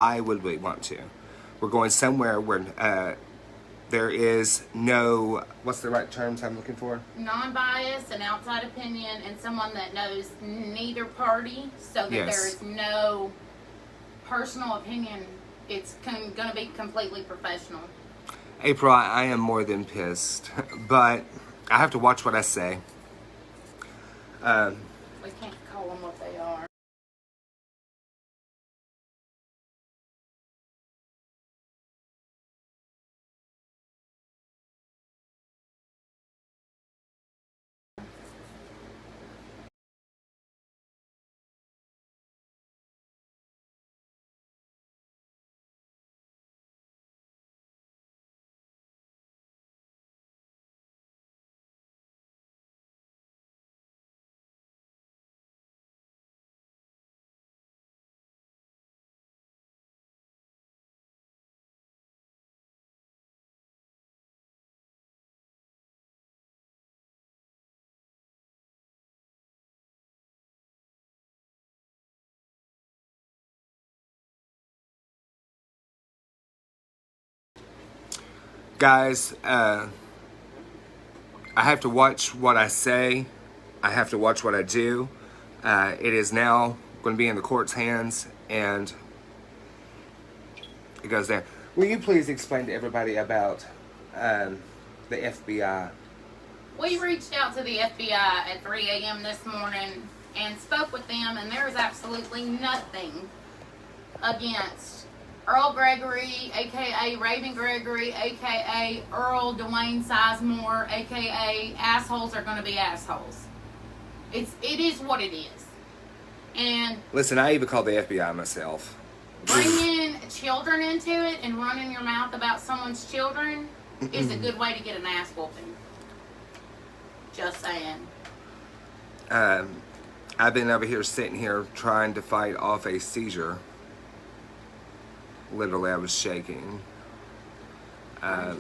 why would we want to? We're going somewhere where there is no, what's the right terms I'm looking for? Non-biased, an outside opinion, and someone that knows neither party, so that Yes. there is no personal opinion. It's going to be completely professional. April, I am more than pissed, but I have to watch what I say. We can't call them what they are. Guys, I have to watch what I say. I have to watch what I do. It is now going to be in the court's hands, and it goes there. Will you please explain to everybody about the FBI? We reached out to the FBI at 3 a.m. this morning and spoke with them, and there is absolutely nothing against Earl Gregory, aka Raven Gregory, aka Earl Dwayne Sizemore, aka assholes are going to be assholes. It is what it is. And Listen, I even called the FBI myself. bringing children into it and running your mouth about someone's children is a good way to get an ass whooping. Just saying. I've been over here sitting here trying to fight off a seizure. Literally, I was shaking. I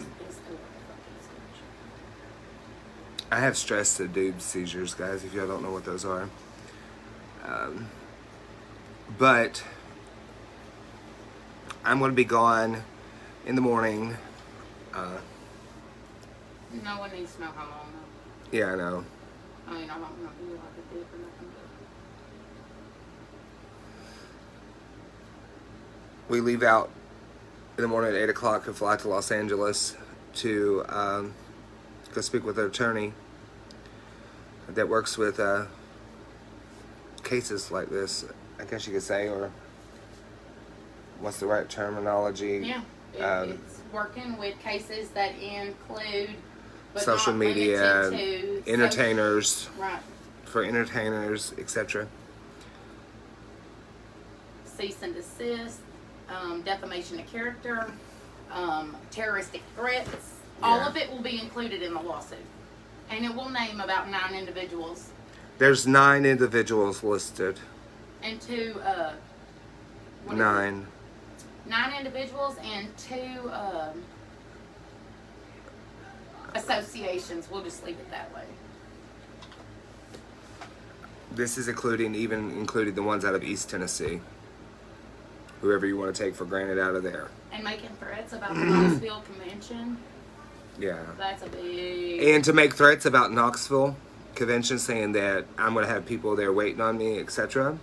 have stress-induced seizures, guys, if y'all don't know what those are. But I'm going to be gone in the morning. No one needs to know how long. Yeah, I know. I mean, I don't know who you like to do for nothing. We leave out in the morning at 8 o'clock and fly to Los Angeles to go speak with an attorney that works with cases like this, I guess you could say, or what's the right terminology? Yeah, it's working with cases that include but Social not media, limited to entertainers, right. for entertainers, etc. Cease and desist, defamation of character, terroristic threats. All Yeah. of it will be included in the lawsuit, and it will name about 9 individuals There's 9 individuals listed. and 2. What is it? 9. 9 individuals and 2 associations. We'll just leave it that way. This is including the ones out of East Tennessee. Whoever you want to take for granted out of there. And making threats about the Knoxville Convention. Yeah. That's a big... And to make threats about Knoxville Convention, saying that I'm going to have people there waiting on me, etc.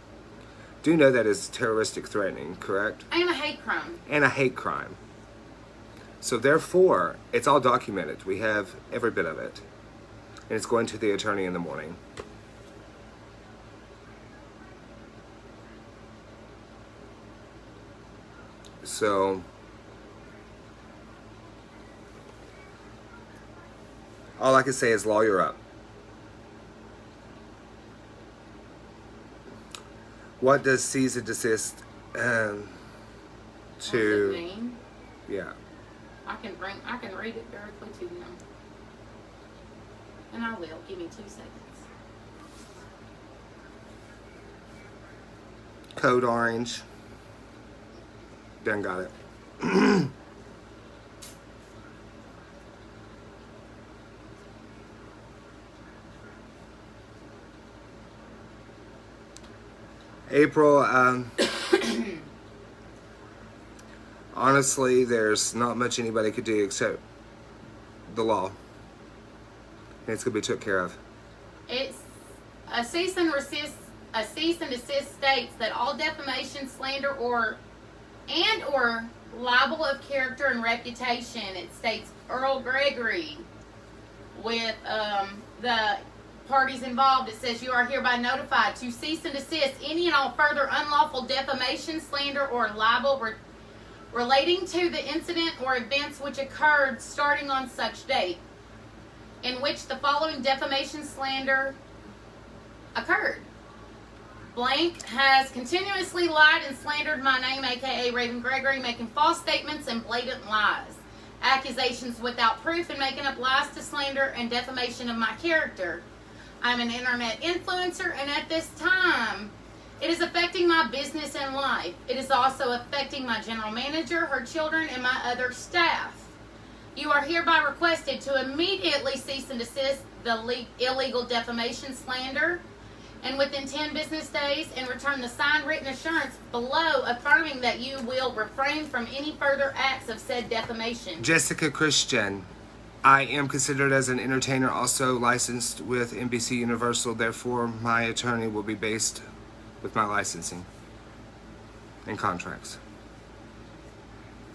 Do know that is terroristic threatening, correct? And a hate crime. And a hate crime. So therefore, it's all documented. We have every bit of it. And it's going to the attorney in the morning. So, all I can say is lawyer up. What does cease and desist What does it mean? Yeah. I can read it directly to them. And I will. Give me 2 seconds. Code orange. Done got it. April, Honestly, there's not much anybody could do except the law. And it's going to be took care of. It's a cease and desist. A cease and desist states that all defamation, slander, or libel of character and reputation. It states Earl Gregory with the parties involved. It says you are hereby notified to cease and desist any and all further unlawful defamation, slander, or libel relating to the incident or events which occurred starting on such date in which the following defamation, slander occurred. Blank has continuously lied and slandered my name, aka Raven Gregory, making false statements and blatant lies, accusations without proof, and making up lies to slander and defamation of my character. I'm an internet influencer, and at this time, it is affecting my business and life. It is also affecting my general manager, her children, and my other staff. You are hereby requested to immediately cease and desist the illegal defamation, slander, and within 10 business days, and return the signed written assurance below affirming that you will refrain from any further acts of said defamation. Jessica Christian, I am considered as an entertainer, also licensed with NBC Universal. Therefore, my attorney will be based with my licensing and contracts.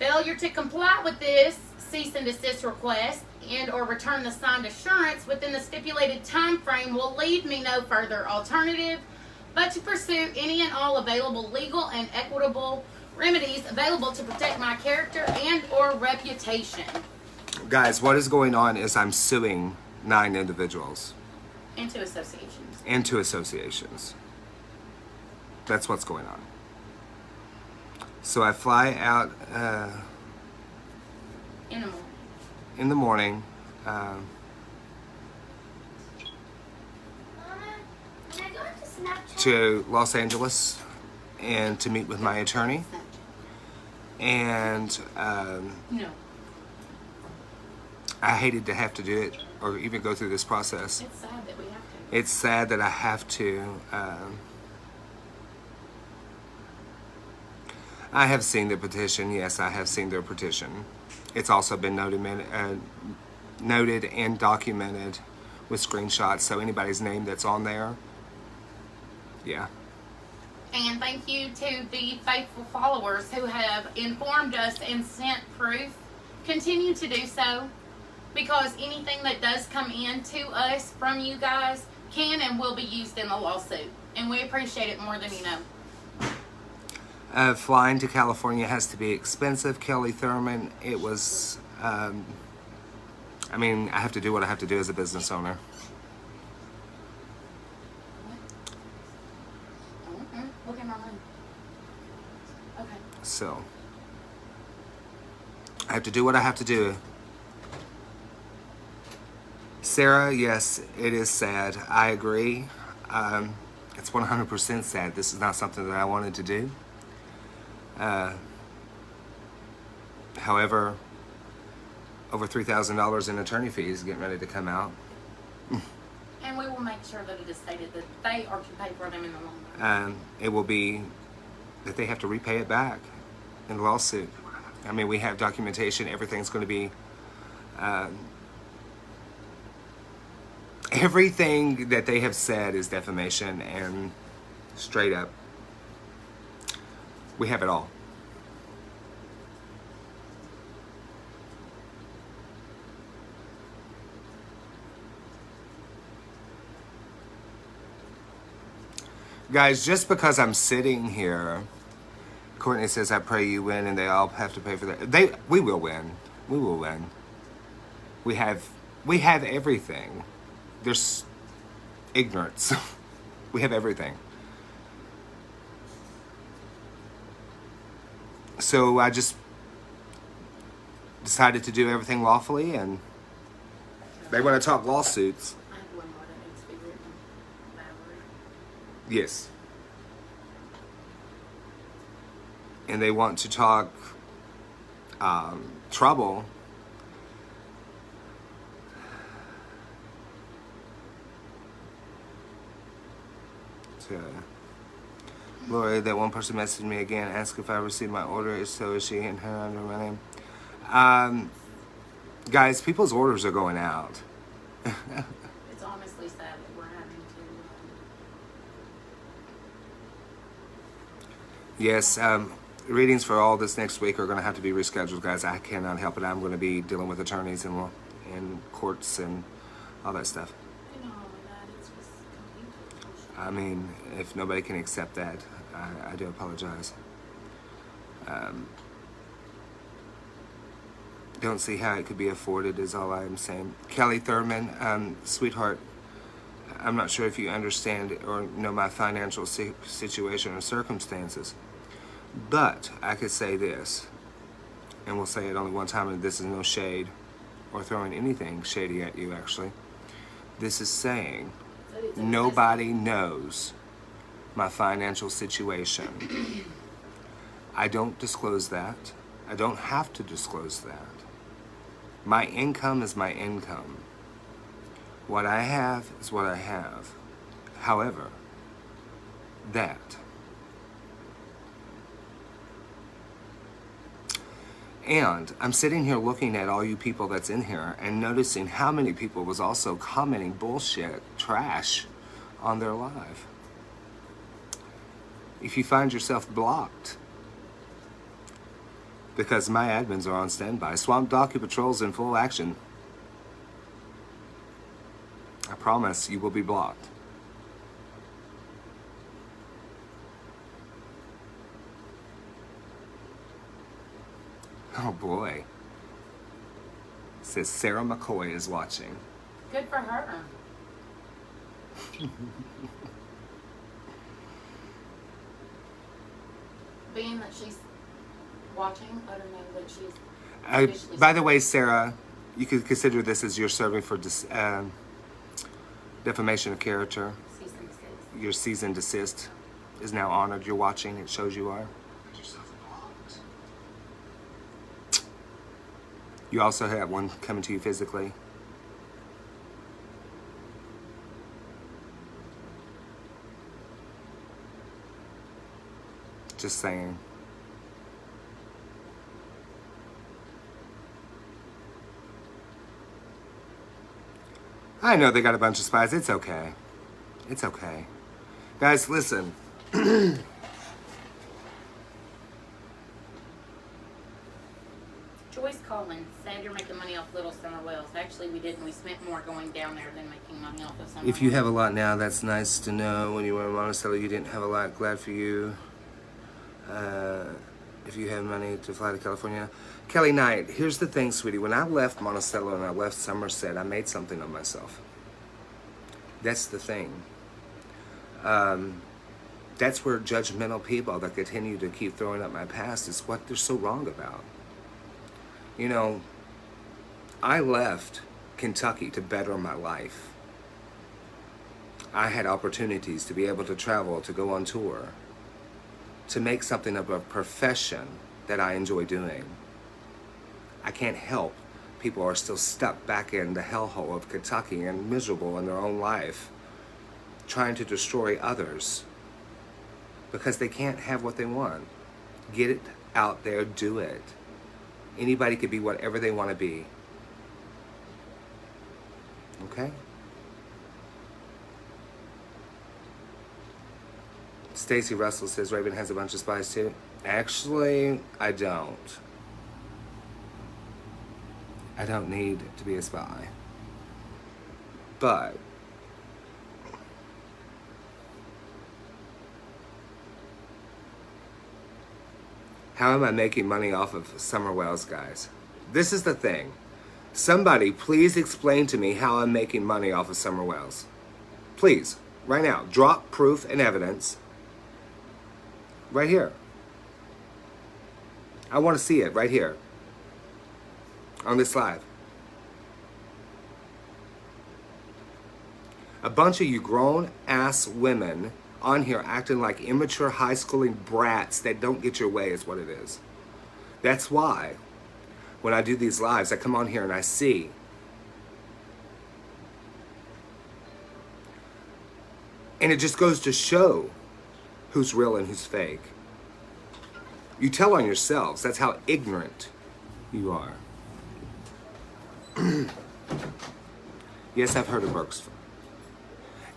Failure to comply with this cease and desist request and or return the signed assurance within the stipulated time frame will leave me no further alternative but to pursue any and all available legal and equitable remedies available to protect my character and or reputation. Guys, what is going on is I'm suing 9 individuals. And to associations. And 2 associations. That's what's going on. So I fly out In the morning. Mama, can I go into Snapchat? to Los Angeles and to meet with my attorney. And No. I hated to have to do it or even go through this process. It's sad that we have to. It's sad that I have to. I have seen the petition. Yes, I have seen their petition. It's also been noted and documented with screenshots. So anybody's name that's on there, yeah. And thank you to the faithful followers who have informed us and sent proof. Continue to do so, because anything that does come in to us from you guys can and will be used in the lawsuit. And we appreciate it more than you know. Flying to California has to be expensive, Kelly Thurman. It was, I have to do what I have to do as a business owner. Look at my room. Okay. So, I have to do what I have to do. Sarah, yes, it is sad. I agree. It's 100% sad. This is not something that I wanted to do. However, over $3,000 in attorney fees getting ready to come out. And we will make sure that it is stated that they are to pay for them in the long run. It will be that they have to repay it back in the lawsuit. We have documentation. Everything's going to be... everything that they have said is defamation and straight up. We have it all. Guys, just because I'm sitting here, Courtney says, I pray you win, and they all have to pay for that. We will win. We will win. We have everything. There's ignorance. We have everything. So I just decided to do everything lawfully, and they want to talk lawsuits. I have one more that needs to be written. Valerie. Yes. And they want to talk trouble. Lori, that one person messaged me again, asked if I received my order. If so, is she and her under my name? Guys, people's orders are going out. It's honestly sad that we're having to. Yes, readings for all this next week are going to have to be rescheduled, guys. I cannot help it. I'm going to be dealing with attorneys and courts and all that stuff. You know, all of that, it's just completely bullshit. I mean, if nobody can accept that, I do apologize. Don't see how it could be afforded is all I'm saying. Kelly Thurman, sweetheart, I'm not sure if you understand or know my financial situation or circumstances, but I could say this, and we'll say it only one time, and this is no shade or throwing anything shady at you, actually. This is saying So it's a nobody knows my financial situation. I don't disclose that. I don't have to disclose that. My income is my income. What I have is what I have. However, that. And I'm sitting here looking at all you people that's in here and noticing how many people was also commenting bullshit, trash on their live. If you find yourself blocked, because my admins are on standby. Swamp Docu Patrol's in full action. I promise you will be blocked. Oh boy. Says Sarah McCoy is watching. Good for her. Being that she's watching, let her know that she's officially By the way, Sarah, you could consider this as you're serving for defamation of character. cease and desist. Your cease and desist is now honored. You're watching. It shows you are. You also have one coming to you physically. Just saying. I know they got a bunch of spies. It's okay. It's okay. Guys, listen. Joyce Collins said you're making money off Little Summer Wells. Actually, we didn't. We spent more going down there than making money off of Summer If you Wells. have a lot now, that's nice to know. When you were in Monticello, you didn't have a lot. Glad for you. If you have money to fly to California. Kelly Knight, here's the thing, sweetie. When I left Monticello and I left Somerset, I made something of myself. That's the thing. That's where judgmental people that continue to keep throwing up my past is what they're so wrong about. You know, I left Kentucky to better my life. I had opportunities to be able to travel, to go on tour, to make something of a profession that I enjoy doing. I can't help. People are still stuck back in the hellhole of Kentucky and miserable in their own life, trying to destroy others because they can't have what they want. Get it out there, do it. Anybody could be whatever they want to be. Okay? Stacy Russell says Raven has a bunch of spies too. Actually, I don't. I don't need to be a spy. But how am I making money off of Summer Wells, guys? This is the thing. Somebody please explain to me how I'm making money off of Summer Wells. Please, right now, drop proof and evidence. Right here. I want to see it right here. On this live. A bunch of you grown ass women on here acting like immature high schooling brats that don't get your way is what it is. That's why when I do these lives, I come on here and I see and it just goes to show who's real and who's fake. You tell on yourselves. That's how ignorant you are. Yes, I've heard of Berksville.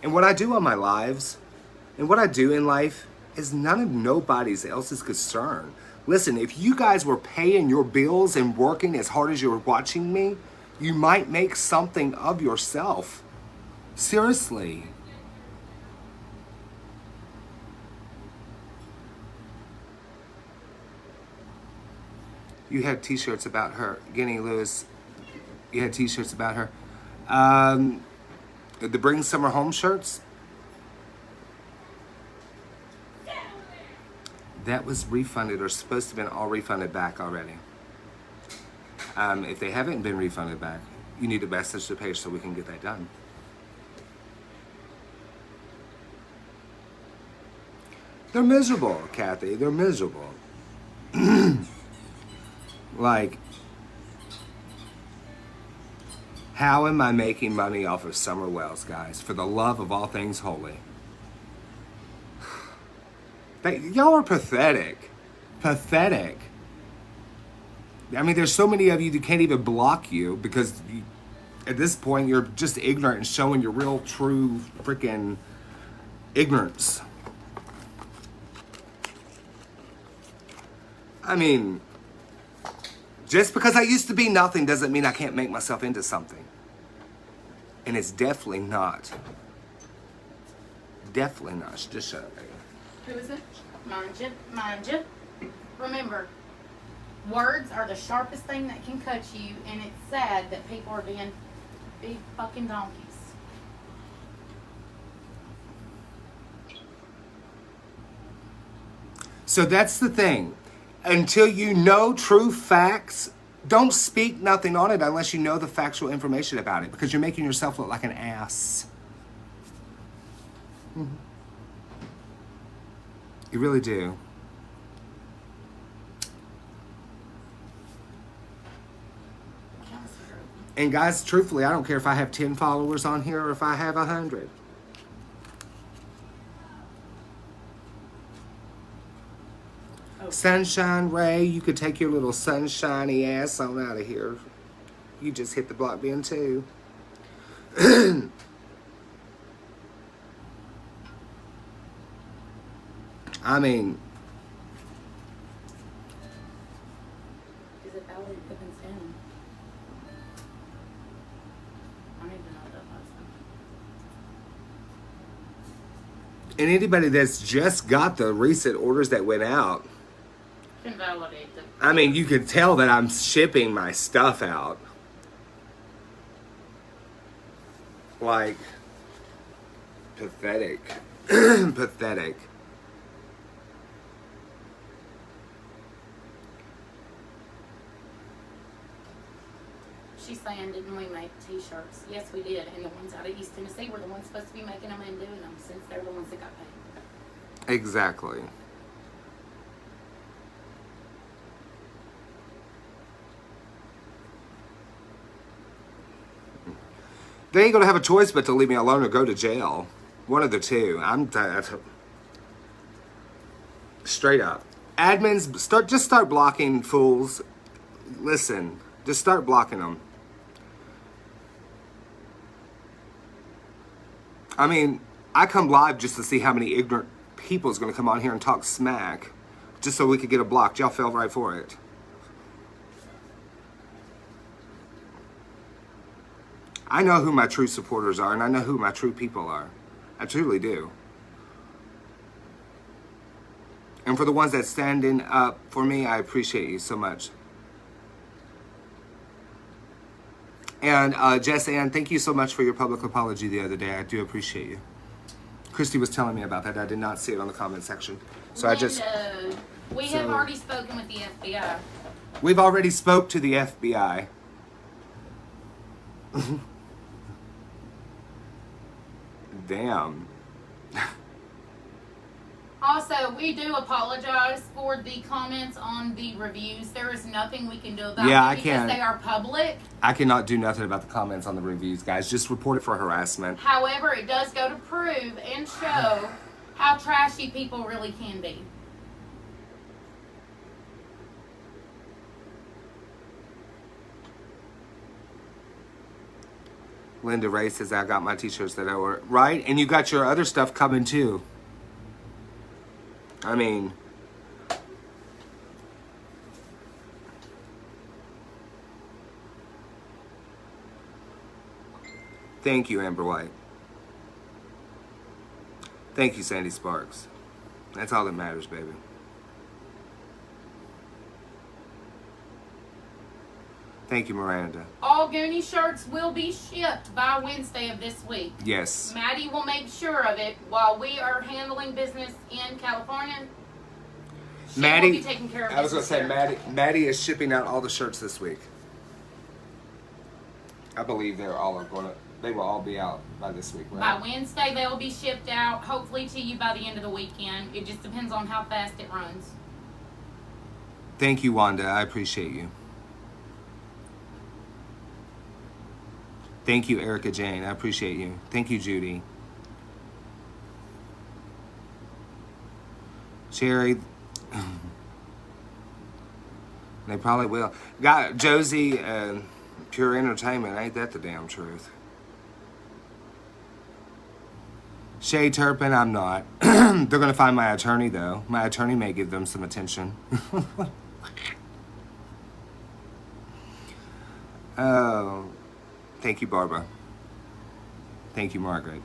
And what I do on my lives, and what I do in life, is none of nobody's else's concern. Listen, if you guys were paying your bills and working as hard as you're watching me, you might make something of yourself. Seriously. You had t-shirts about her. Guinea Lewis, you had t-shirts about her. The Bring Summer Home shirts. That was refunded or supposed to have been all refunded back already. If they haven't been refunded back, you need to message the page so we can get that done. They're miserable, Kathy. They're miserable. Like, how am I making money off of Summer Wells, guys? For the love of all things holy. Y'all are pathetic. Pathetic. I mean, there's so many of you that can't even block you because at this point you're just ignorant and showing your real, true, freaking ignorance. I mean, just because I used to be nothing doesn't mean I can't make myself into something. And it's definitely not. Definitely not. Just shut up, baby. Who is it? Mind you. Mind you. Remember, words are the sharpest thing that can cut you, and it's sad that people are being big fucking donkeys. So that's the thing. Until you know true facts, don't speak nothing on it unless you know the factual information about it, because you're making yourself look like an ass. Mm-hmm. You really do. And guys, truthfully, I don't care if I have 10 followers on here or if I have 100. Oh. Sunshine Ray, you could take your little sunshiny ass on out of here. You just hit the block bin too. I mean, is it Valerie Pippin's down? I don't even know what that was. and anybody that's just got the recent orders that went out, Can validate them. I mean, you could tell that I'm shipping my stuff out. Like, pathetic. Pathetic. She's saying, didn't we make t-shirts? Yes, we did. And the ones out of East Tennessee were the ones supposed to be making them and doing them, since they're the ones that got paid. Exactly. They ain't gonna have a choice but to leave me alone or go to jail. One of the two. Straight up. Admins, start blocking fools. Listen, just start blocking them. I mean, I come live just to see how many ignorant people is gonna come on here and talk smack, just so we could get a block. Y'all fell right for it. I know who my true supporters are, and I know who my true people are. I truly do. And for the ones that standing up for me, I appreciate you so much. And Jess Ann, thank you so much for your public apology the other day. I do appreciate you. Christy was telling me about that. I did not see it on the comment section. So We have already spoken with the FBI. We've already spoke to the FBI. Damn. Also, we do apologize for the comments on the reviews. There is nothing we can do about Yeah, it I because can't. they are public. I cannot do nothing about the comments on the reviews, guys. Just report it for harassment. However, it does go to prove and show how trashy people really can be. Linda Ray says, I got my t-shirts that I ordered. Right? And you got your other stuff coming too. I mean, thank you, Amber White. Thank you, Sandy Sparks. That's all that matters, baby. Thank you, Miranda. All Goonie shirts will be shipped by Wednesday of this week. Yes. Maddie will make sure of it while we are handling business in California. She will be taking care of I was going to say, business here. Maddie is shipping out all the shirts this week. I believe they will all be out by this week, right? By Wednesday, they will be shipped out, hopefully to you by the end of the weekend. It just depends on how fast it runs. Thank you, Wanda. I appreciate you. Thank you, Erica Jane. I appreciate you. Thank you, Judy. Sherry. They probably will. Got Josie, Pure Entertainment. Ain't that the damn truth? Shay Turpin, I'm not. They're going to find my attorney, though. My attorney may give them some attention. Oh. Thank you, Barbara. Thank you, Margaret.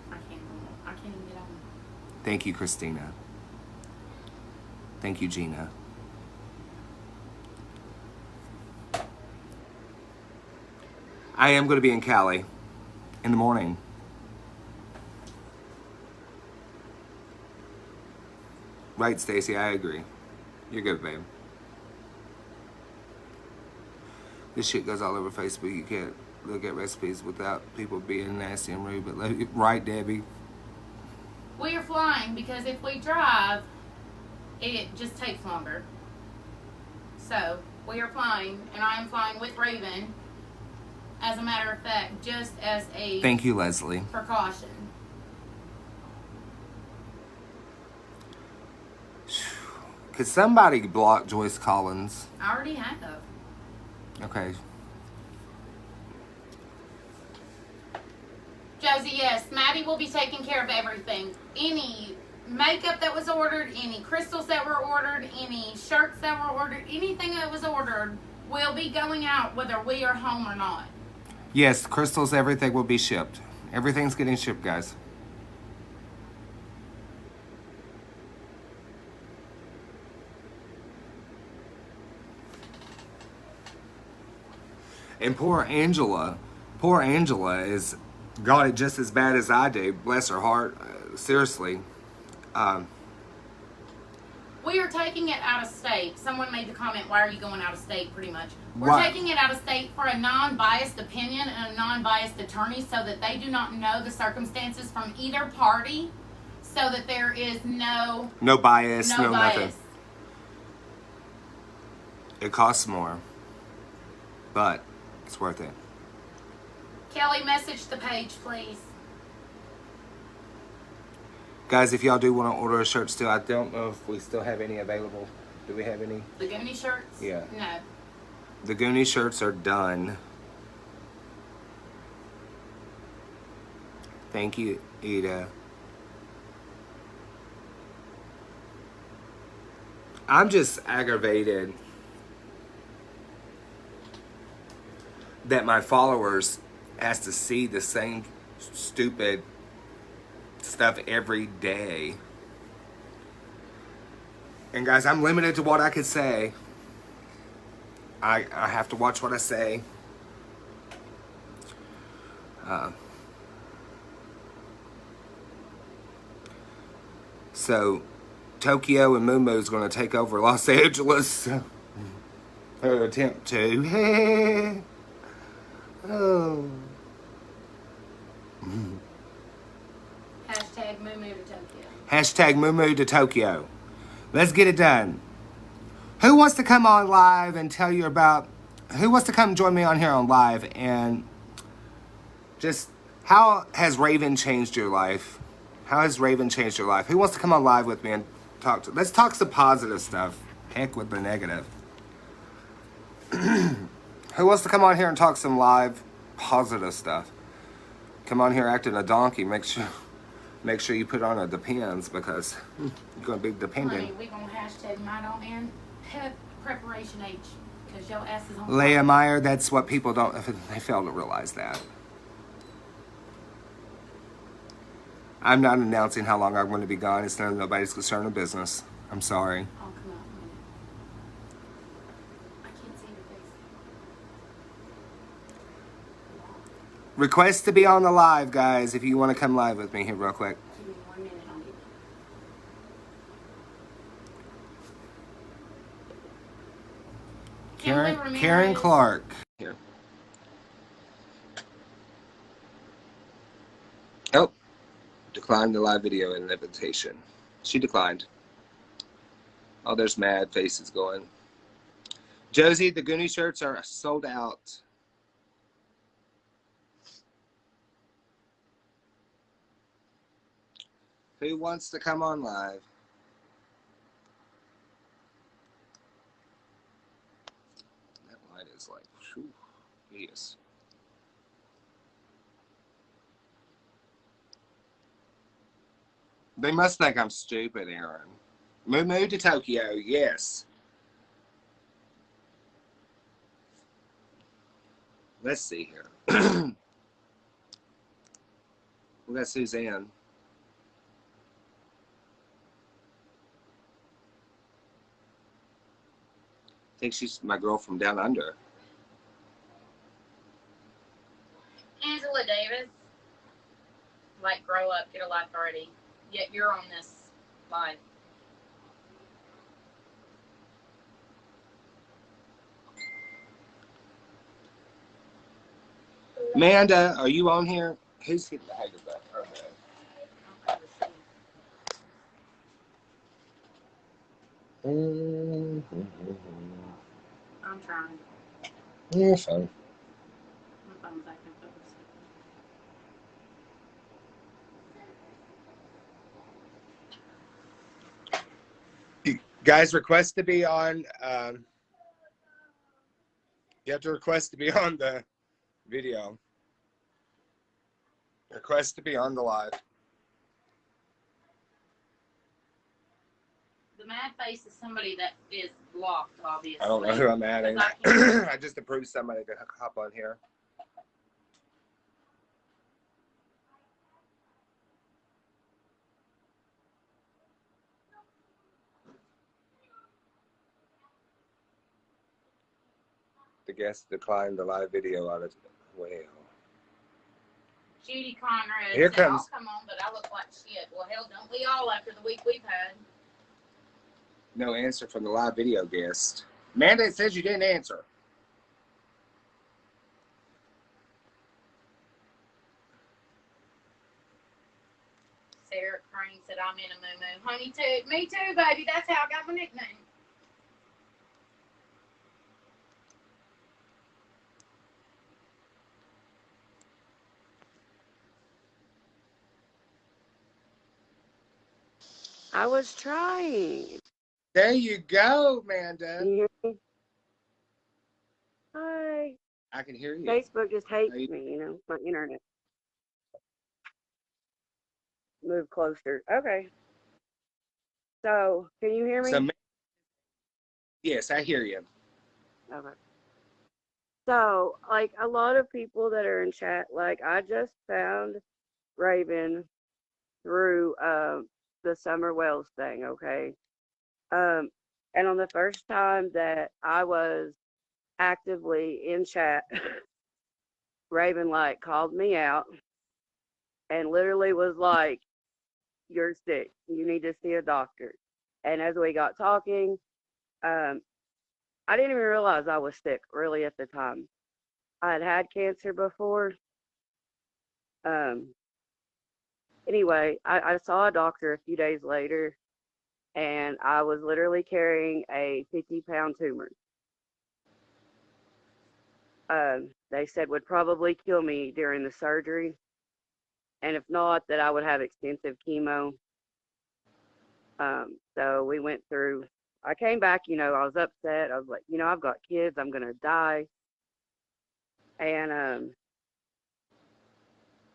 I can't even get on. Thank you, Christina. Thank you, Gina. I am going to be in Cali in the morning. Right, Stacy, I agree. You're good, babe. This shit goes all over Facebook. You can't look at recipes without people being nasty and rude. But right, Debbie. We are flying because if we drive, it just takes longer. So we are flying, and I am flying with Raven. As a matter of fact, just as a Thank you, Leslie. precaution. Could somebody block Joyce Collins? I already have. Okay. Josie, yes, Maddie will be taking care of everything. Any makeup that was ordered, any crystals that were ordered, any shirts that were ordered, anything that was ordered will be going out whether we are home or not. Yes, crystals, everything will be shipped. Everything's getting shipped, guys. And poor Angela is got it just as bad as I do. Bless her heart. Seriously. We are taking it out of state. Someone made the comment, why are you going out of state, pretty much. We're Why? taking it out of state for a non-biased opinion and a non-biased attorney so that they do not know the circumstances from either party so that there is no bias, no bias. nothing. It costs more, but it's worth it. Kelly, message the page, please. Guys, if y'all do want to order a shirt still, I don't know if we still have any available. Do we have any? The Goonie shirts? Yeah. No. The Goonie shirts are done. Thank you, Ida. I'm just aggravated that my followers has to see the same stupid stuff every day. And guys, I'm limited to what I could say. I have to watch what I say. So Tokyo and Momo is going to take over Los Angeles. Or attempt to. Oh. Hashtag Moo Moo to Tokyo. Hashtag Moo Moo to Tokyo. Let's get it done. Who wants to come on live and tell you about... Who wants to come join me on here on live and just... How has Raven changed your life? How has Raven changed your life? Who wants to come on live with me and talk to? Let's talk some positive stuff. Heck with the negative. Who wants to come on here and talk some live positive stuff? Come on here acting a donkey. Make sure you put on a Depends because you're gonna be dependent. Honey, we gonna hashtag mine on and pep preparation H because your ass is on. Leah Meyer, that's what people don't. They fail to realize that. I'm not announcing how long I'm going to be gone. It's none of nobody's concern or business. I'm sorry. Oh, come on. I can't see your face. Request to be on the live, guys. If you want to come live with me here, real quick. Give me 1 minute. I'll get Karen Clark. Here. Oh, declined the live video invitation. She declined. Oh, there's mad faces going. Josie, the Goonie shirts are sold out. Who wants to come on live? That light is like, whew, hideous. They must think I'm stupid, Aaron. Moo to Tokyo, yes. Let's see here. We got Suzanne. I think she's my girl from down under. Angela Davis. Like, grow up, get a life already. Yet you're on this live. Amanda, are you on here? Who's hitting the head of that? I'm trying. Yeah, fine. My phone's acting focused. Guys, request to be on. You have to request to be on the video. Request to be on the live. The mad face is somebody that is blocked, obviously. I don't know who I'm adding. I just approved somebody to hop on here. The guest declined the live video on it. Well. Judy Conrad Here said, comes. I'll come on, but I look like shit. Well, hell, don't we all after the week we've had? No answer from the live video guest. Amanda, it says you didn't answer. Sarah Crane said, I'm in a moo-moo. Honey, too. Me too, baby. That's how I got my nickname. I was trying. There you go, Amanda. Can you hear me? Hi. I can hear you. Facebook just hates me, my internet. Move closer. Okay. So, can you hear me? Yes, I hear you. Okay. So, like, a lot of people that are in chat, like, I just found Raven through the Summer Wells thing, okay? And on the first time that I was actively in chat, Raven, like, called me out and literally was like, you're sick. You need to see a doctor. And as we got talking, I didn't even realize I was sick really at the time. I had had cancer before. Anyway, I saw a doctor a few days later, and I was literally carrying a 50-pound tumor. They said would probably kill me during the surgery. and if not, that I would have extensive chemo. So we went through. I came back, you know, I was upset. I was like, you know, I've got kids. I'm gonna die, and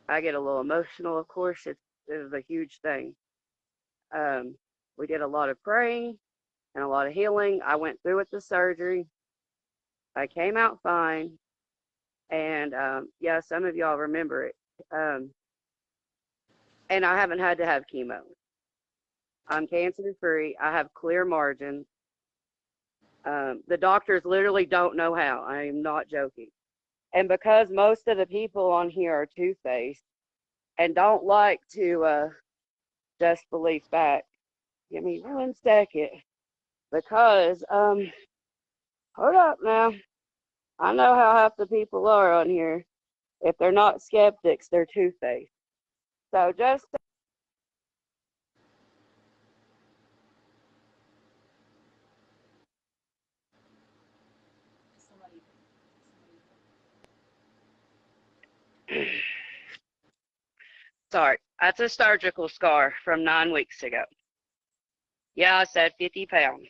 I get a little emotional. Of course, it was a huge thing. Um, we did a lot of praying and a lot of healing. I went through with the surgery. I came out fine, and yeah, some of y'all remember it. And I haven't had to have chemo. I'm cancer free. I have clear margins. The doctors literally don't know how. I am not joking. And because most of the people on here are two-faced and don't like to just believe back, give me 1 second. Because hold up now. I know how half the people are on here. If they're not skeptics, they're two-faced. So just sorry, that's a surgical scar from 9 weeks ago. Yeah, I said 50 pounds.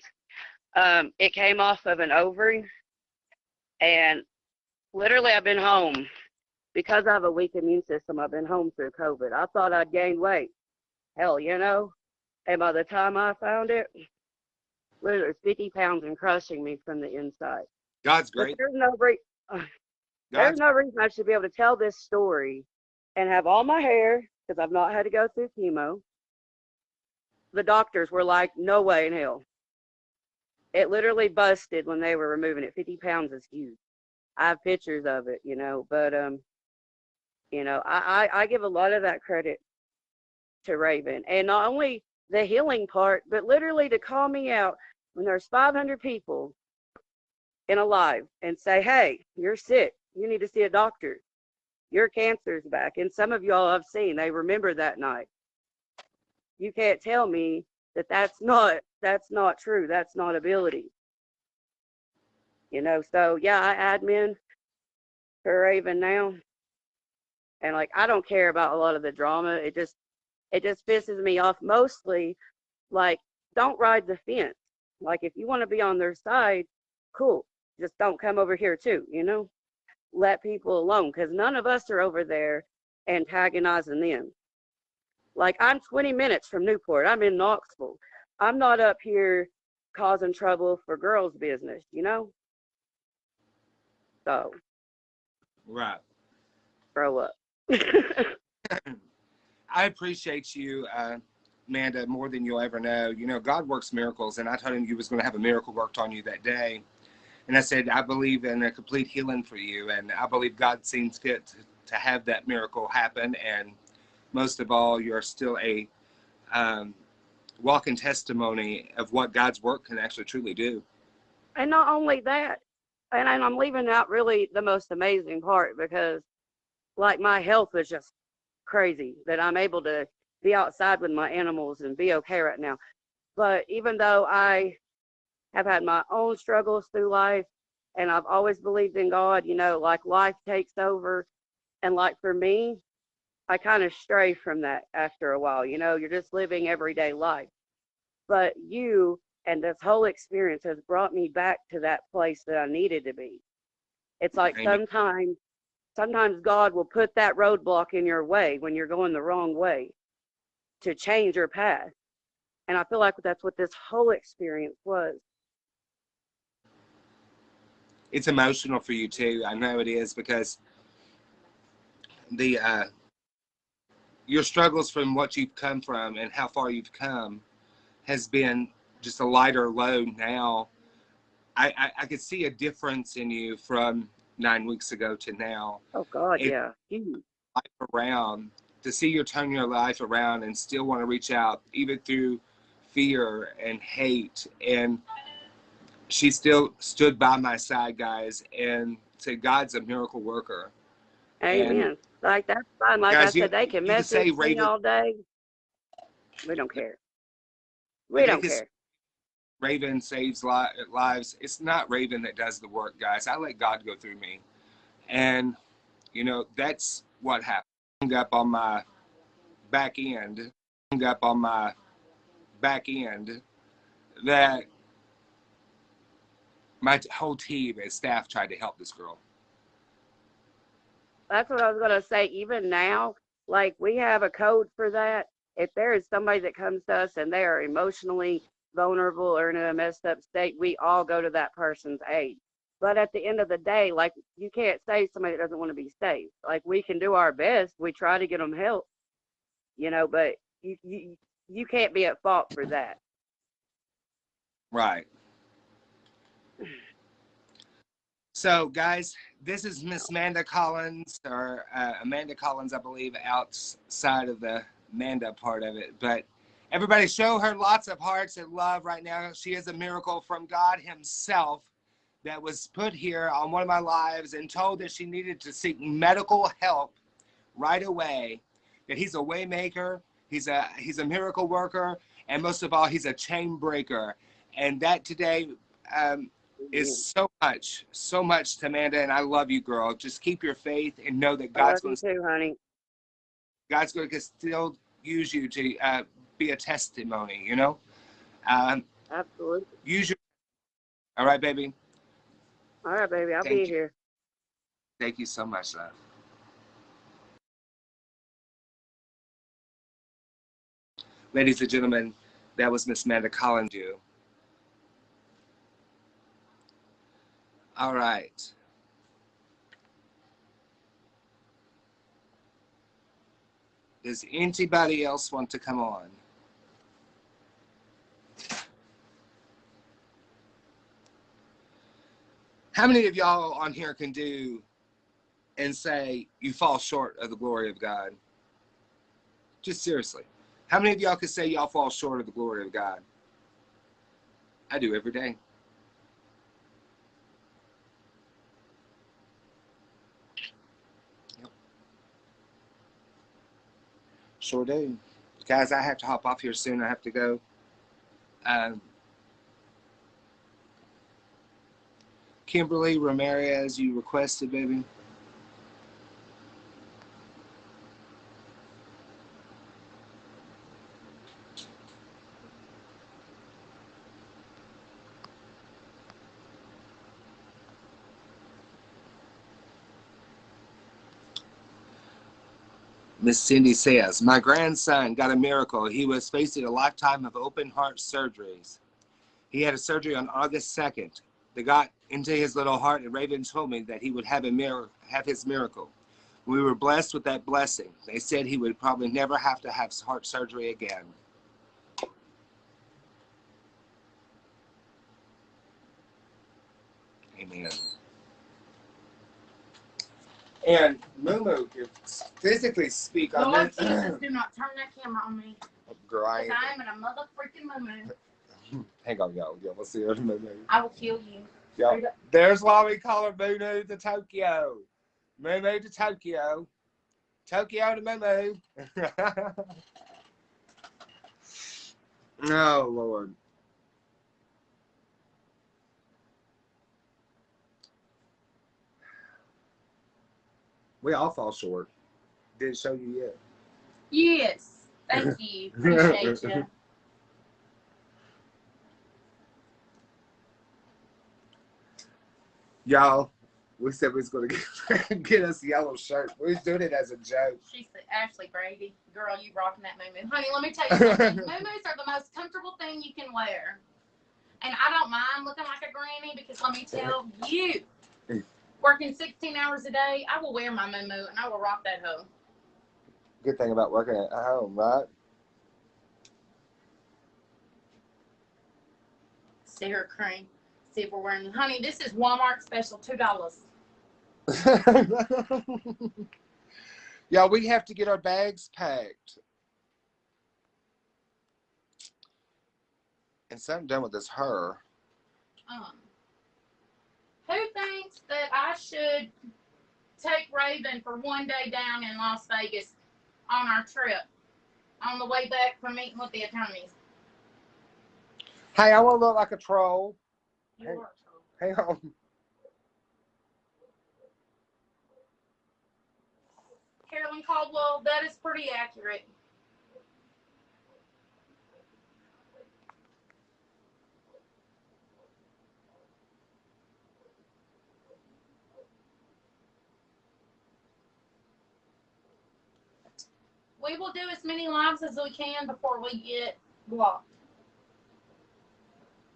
It came off of an ovary, and literally I've been home because I have a weak immune system. I've been home through COVID. I thought I'd gained weight. Hell, you know. And by the time I found it, literally 50 pounds and crushing me from the inside. God's But great. there's no reason I should be able to tell this story and have all my hair, because I've not had to go through chemo. The doctors were like, no way in hell. It literally busted when they were removing it. 50 pounds is huge. I have pictures of it, you know, but you know, I give a lot of that credit to Raven. And not only the healing part, but literally to call me out when there's 500 people in a live and say, hey, you're sick. You need to see a doctor. Your cancer's back. And some of y'all I've seen, they remember that night. You can't tell me that that's not true. That's not ability. You know, so yeah, I admin for Raven now. And like, I don't care about a lot of the drama. It just pisses me off mostly. Like, don't ride the fence. Like, if you want to be on their side, cool. Just don't come over here too, you know? Let people alone, because none of us are over there antagonizing them. Like, I'm 20 minutes from Newport. I'm in Knoxville. I'm not up here causing trouble for girls' business, you know? So, Right. grow up. I appreciate you, Amanda, more than you'll ever know. You know, God works miracles, and I told him you was going to have a miracle worked on you that day. And I said, I believe in a complete healing for you, and I believe God seems fit to have that miracle happen. And most of all, you're still a walking testimony of what God's work can actually truly do. And not only that, and I'm leaving out really the most amazing part, because like my health is just crazy that I'm able to be outside with my animals and be okay right now. But even though I have had my own struggles through life and I've always believed in God, you know, like life takes over. And like for me, I kind of stray from that after a while. You know, you're just living everyday life. But you and this whole experience has brought me back to that place that I needed to be. It's like Amen. sometimes God will put that roadblock in your way when you're going the wrong way to change your path. And I feel like that's what this whole experience was. It's emotional for you too. I know it is, because the your struggles from what you've come from and how far you've come has been just a lighter load now. I could see a difference in you from 9 weeks ago to now. Oh God, It, yeah. Huge. life around, to see you turn your life around and still want to reach out even through fear and hate. And she still stood by my side, guys, and said God's a miracle worker. And Amen. Like that's fine. Like I guys, said, they can you could say message me Raven, all day. We don't care. We they don't could care. Raven saves lives. It's not Raven that does the work, guys. I let God go through me. And, you know, that's what happened. I hung up on my back end, up on my back end, that my whole team and staff tried to help this girl. That's what I was gonna say. Even now, like we have a code for that. If there is somebody that comes to us and they are emotionally vulnerable or in a messed up state, we all go to that person's aid. But at the end of the day, like you can't save somebody that doesn't want to be saved. Like we can do our best. We try to get them help, but you can't be at fault for that. Right. So, guys, this is Miss Amanda Collins, or Amanda Collins, I believe, outside of the Amanda part of it. But everybody show her lots of hearts and love right now. She is a miracle from God himself that was put here on one of my lives and told that she needed to seek medical help right away, that he's a way maker, he's a miracle worker, and most of all, he's a chain breaker. And that today is so much to Amanda, and I love you, girl. Just keep your faith and know that God's going to, honey. God's going to still use you to be a testimony, Absolutely. Use your. All right, baby. All right, baby. I'll be here. Thank you so much, love. Ladies and gentlemen, that was Miss Amanda Collins. All right. Does anybody else want to come on? How many of y'all on here can do and say you fall short of the glory of God? Just seriously. How many of y'all can say y'all fall short of the glory of God? I do every day. Yep. Sure do. Guys, I have to hop off here soon. I have to go. Kimberly Ramirez, you requested, baby. Miss Cindy says, my grandson got a miracle. He was facing a lifetime of open heart surgeries. He had a surgery on August 2nd. They got into his little heart, and Raven told me that he would have his miracle. We were blessed with that blessing. They said he would probably never have to have heart surgery again. Amen. And Mumu, physically speak, Lord Jesus, do not turn that camera on me. Girl, I am in a mother freaking Mumu. Hang on, y'all. Y'all will see her in Mumu. I will kill you. Y'all, there's why we call her Mumu to Tokyo. Mumu to Tokyo. Tokyo to Mumu. Oh, Lord. We all fall short. Didn't show you yet. Yes. Thank you. Appreciate you. Y'all, we said we was going to get us a yellow shirt. We was doing it as a joke. She said, Ashley Brady, girl, you rocking that muumuu. Honey, let me tell you something. Muumuus are the most comfortable thing you can wear. And I don't mind looking like a granny because let me tell you, working 16 hours a day, I will wear my muumuu and I will rock that hoe. Good thing about working at home, right? Sarah Cream. See if we're wearing. Honey, this is Walmart special, $2. Yeah, we have to get our bags packed. And something done with this her. Who thinks that I should take Raven for one day down in Las Vegas on our trip on the way back from meeting with the attorneys? Hey, I want to look like a troll. You are a troll. Hang on. Carolyn Caldwell, that is pretty accurate. We will do as many lives as we can before we get blocked.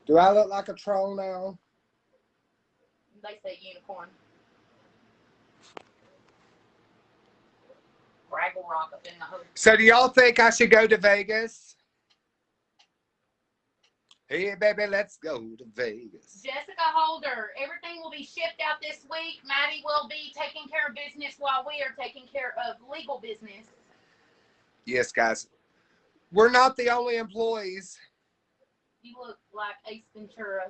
Do I look like a troll now? They say unicorn. Braggle rock up in the hood. So do y'all think I should go to Vegas? Hey, baby, let's go to Vegas. Jessica Holder, everything will be shipped out this week. Maddie will be taking care of business while we are taking care of legal business. Yes, guys. We're not the only employees. You look like Ace Ventura.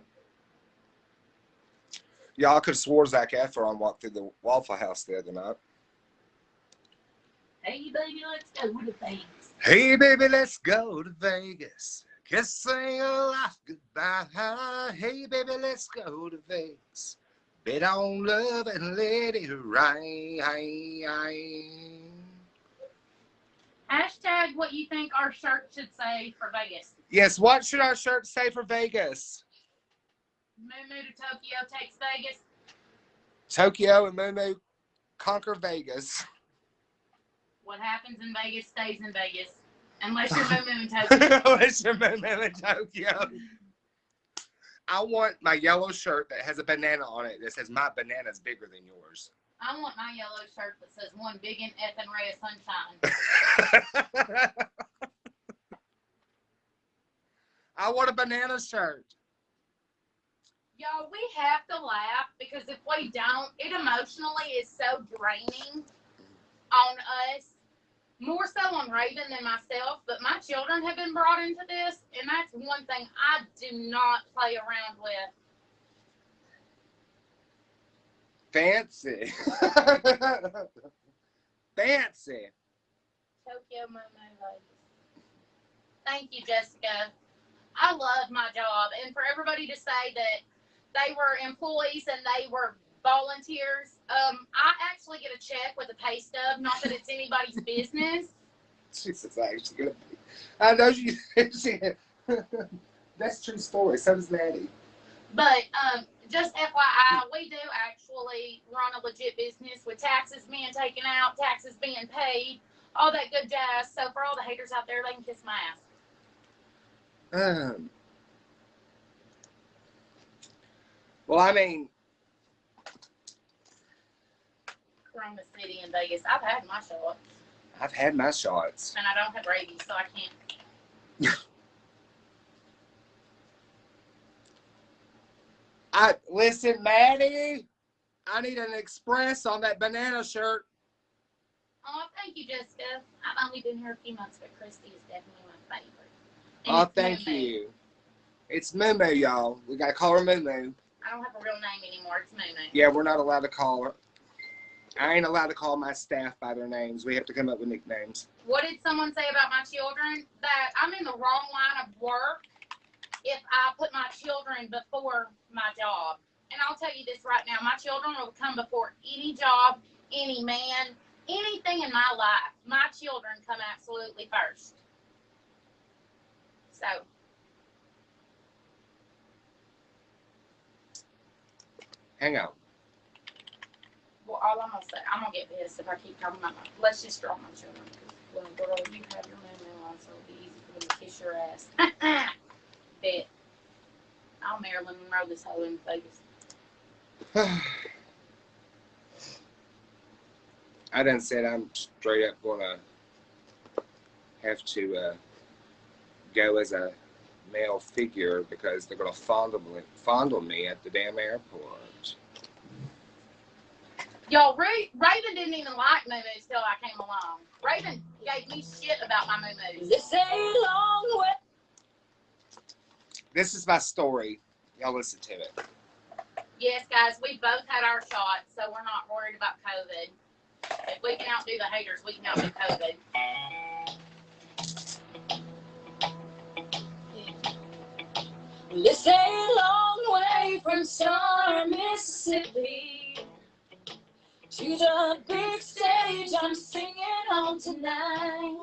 Y'all could have swore Zac Efron walked through the Waffle House the other night. Hey, baby, let's go to Vegas. Hey, baby, let's go to Vegas. Kissing your life goodbye. Hey, baby, let's go to Vegas. Bet on love and let it rain. Hashtag what you think our shirt should say for Vegas. Yes, what should our shirt say for Vegas? Moo to Tokyo takes Vegas. Tokyo and Momo conquer Vegas. What happens in Vegas stays in Vegas. Unless you're Moo in Tokyo. Unless you're Momo in Tokyo. I want my yellow shirt that has a banana on it that says my banana's bigger than yours. I want my yellow shirt that says one big and effing ray of sunshine. I want a banana shirt. Y'all, we have to laugh because if we don't, it emotionally is so draining on us. More so on Raven than myself, but my children have been brought into this, and that's one thing I do not play around with. Fancy. Fancy. Tokyo Momo Vegas. Thank you, Jessica. I love my job, and for everybody to say that they were employees and they were volunteers, I actually get a check with a pay stub. Not that it's anybody's business. She's actually gonna be. I know she. That's a true story. So does Maddie. But just FYI, we do actually run a legit business with taxes being taken out, taxes being paid, all that good jazz. So for all the haters out there, they can kiss my ass. Well, I mean, Corona City in Vegas. I've had my shots. I've had my shots. And I don't have rabies, so I can't. Listen, Maddie, I need an express on that banana shirt. Oh, thank you, Jessica. I've only been here a few months, but Christy is definitely my favorite. And Oh, it's thank Moo Moo. you. It's Moo, y'all. We gotta call her Moo. I don't have a real name anymore. It's Moo Moo. Yeah, we're not allowed to call her. I ain't allowed to call my staff by their names. We have to come up with nicknames. What did someone say about my children? That I'm in the wrong line of work if I put my children before my job. And I'll tell you this right now, my children will come before any job, any man, anything in my life. My children come absolutely first. So. Hang on. Well, all I'm going to say, I'm going to get pissed if I keep talking about my, let's just draw my children. Well, girl, you have your moo on, so it'll be easy for them to kiss your ass. Bet. I'll Marilyn Monroe this hoe in Vegas. I done said I'm straight up gonna have to go as a male figure because they're gonna fondle me at the damn airport. Y'all, Raven didn't even like moo-moos till I came along. Raven gave me shit about my moo-moos. It's a long way. This is my story. Y'all listen to it. Yes, guys, we both had our shots, so we're not worried about COVID. If we can outdo the haters, we can outdo COVID. Well, it's a long way from Star, Mississippi to the big stage I'm singing on tonight.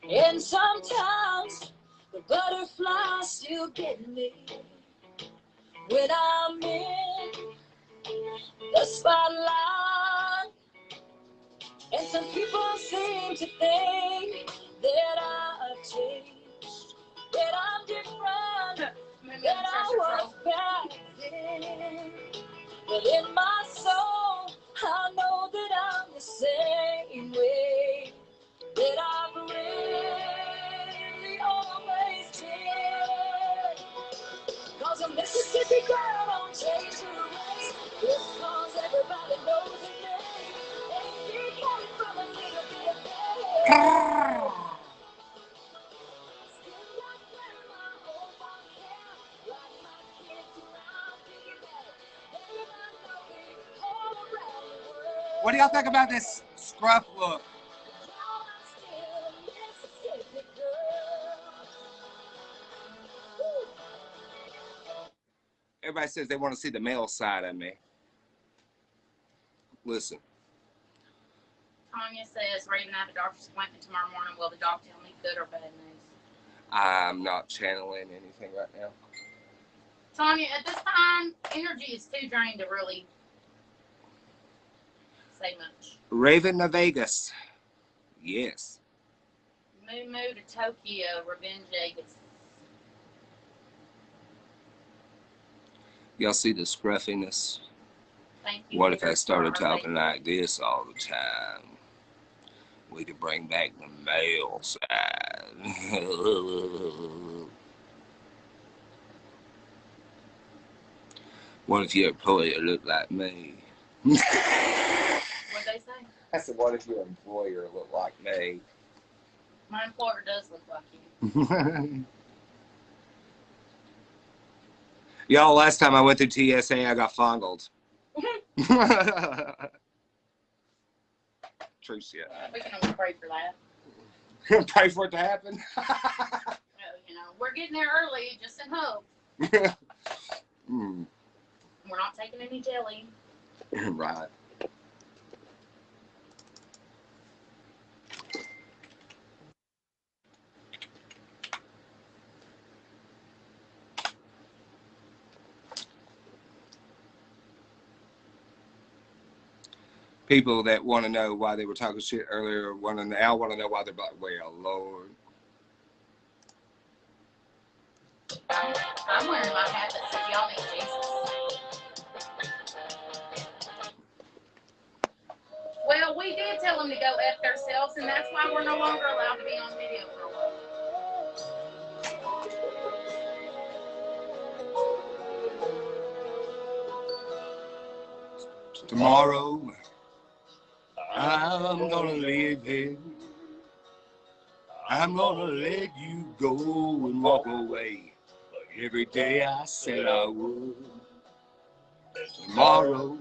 And sometimes the butterflies still get me when I'm in the spotlight. And some people seem Don't you think that I've changed, that I'm different than I was back then? But in my soul, I know that I'm the same way that I've really always been. 'Cause a Mississippi girl don't change her ways, just 'cause everybody knows her name. And she came from a little bit of pain. Still like grandma, hold my hand, like my kids and my baby. Everybody know me all around the world. What do y'all think about this scruff look? Y'all, I'm still a Mississippi girl. Woo. Everybody says they want to see the male side of me. Listen, Tanya says, Raven, I have a doctor's appointment tomorrow morning. Will the doctor tell me good or bad news? I'm not channeling anything right now. Tanya, at this time, energy is too drained to really say much. Raven to Vegas. Yes. Moo Moo to Tokyo, Revenge Vegas. Y'all see the scruffiness? Thank you. What if for I started your talking like this all the time? We could bring back the male side. What if your employer looked like me? What'd they say? I said, what if your employer looked like me? My employer does look like you. Y'all, last time I went through TSA, I got fondled. True shit. We can only pray for that. Pray for it to happen. You know, we're getting there early, just in hope. Mm, We're not taking any jelly. right. People that want to know why they were talking shit earlier want to now want to know why they're like, well, Lord. I'm wearing my hat that says y'all need Jesus. Well, we did tell them to go F themselves, and that's why we're no longer allowed to be on video for a while. Tomorrow, I'm gonna live here. I'm gonna let you go and walk away. But every day I said I would. Tomorrow,